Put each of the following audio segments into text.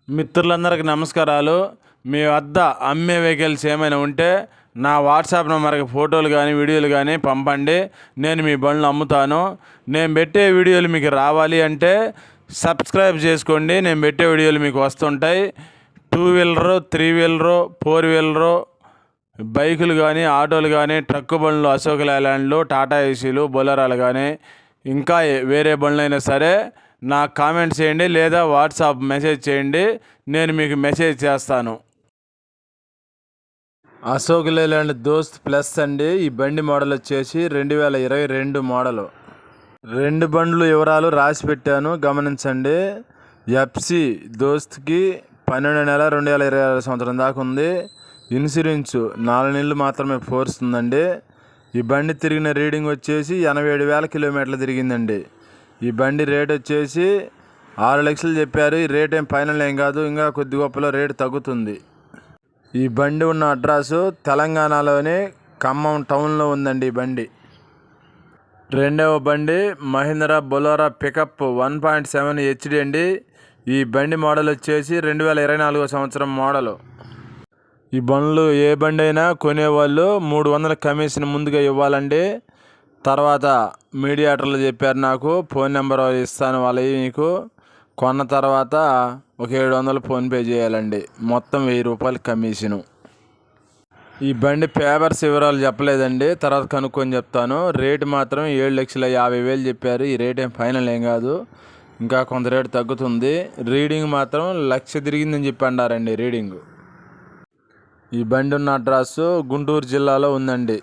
మిత్రులందరికీ నమస్కారాలు. మీ వద్ద అమ్మే వెహికల్స్ ఏమైనా ఉంటే నా వాట్సాప్ నెంబర్కి ఫోటోలు కానీ వీడియోలు కానీ పంపండి. నేను మీ బండ్లు అమ్ముతాను. నేను పెట్టే వీడియోలు మీకు రావాలి అంటే సబ్స్క్రైబ్ చేసుకోండి. నేను పెట్టే వీడియోలు మీకు వస్తుంటాయి. 2 వీలరు, 3 వీలరు, 4 వీలరు బైకులు కానీ, ఆటోలు కానీ, ట్రక్కు బండ్లు, అశోక్ లేలాండ్లు, టాటా ఏసీలు, బొలెరోలు కానీ, ఇంకా వేరే బండ్లైనా సరే నాకు కామెంట్ చేయండి లేదా వాట్సాప్ మెసేజ్ చేయండి. నేను మీకు మెసేజ్ చేస్తాను. అశోక్ లేలాండ్ దోస్త్ ప్లస్ అండి. ఈ బండి మోడల్ వచ్చేసి 2022 మోడలు. 2 బండ్లు వివరాలు రాసి పెట్టాను, గమనించండి. ఎఫ్సి దోస్త్కి 12 నెల 2026 సంవత్సరం దాకా ఉంది. ఇన్సూరెన్సు 4 నెలలు మాత్రమే ఫోర్స్ ఉందండి. ఈ బండి తిరిగిన రీడింగ్ వచ్చేసి 87,000 కిలోమీటర్లు తిరిగిందండి. ఈ బండి రేట్ వచ్చేసి 6 లక్షలు చెప్పారు. ఈ రేట్ ఏం ఫైనల్ ఏం కాదు, ఇంకా కొద్ది గొప్పలో రేటు తగ్గుతుంది. ఈ బండి ఉన్న అడ్రస్సు తెలంగాణలోని ఖమ్మం టౌన్లో ఉందండి. ఈ బండి రెండవ బండి మహీంద్రా బొలెరో పికప్ 1.7 హెచ్డి అండి. ఈ బండి మోడల్ వచ్చేసి 2024 సంవత్సరం మోడలు. ఈ బండ్లు ఏ బండి అయినా కొనేవాళ్ళు 300 కమిషన్ ముందుగా ఇవ్వాలండి. తర్వాత మీడియేటర్లు చెప్పారు, నాకు ఫోన్ నెంబర్ ఇస్తాను వాళ్ళవి. మీకు కొన్న తర్వాత ఒక 700 ఫోన్పే చేయాలండి. మొత్తం 1000 రూపాయలు కమిషను. ఈ బండి పేపర్స్ వివరాలు చెప్పలేదండి, తర్వాత కనుక్కొని చెప్తాను. రేటు మాత్రం 7,50,000 చెప్పారు. ఈ రేట్ ఏం ఫైనల్ ఏం కాదు, ఇంకా కొంత రేటు తగ్గుతుంది. రీడింగ్ మాత్రం 1,00,000 తిరిగిందని చెప్పి అన్నారండి రీడింగు. ఈ బండి ఉన్న అడ్రస్సు గుంటూరు జిల్లాలో ఉందండి,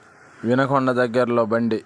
వినకొండ దగ్గరలో బండి.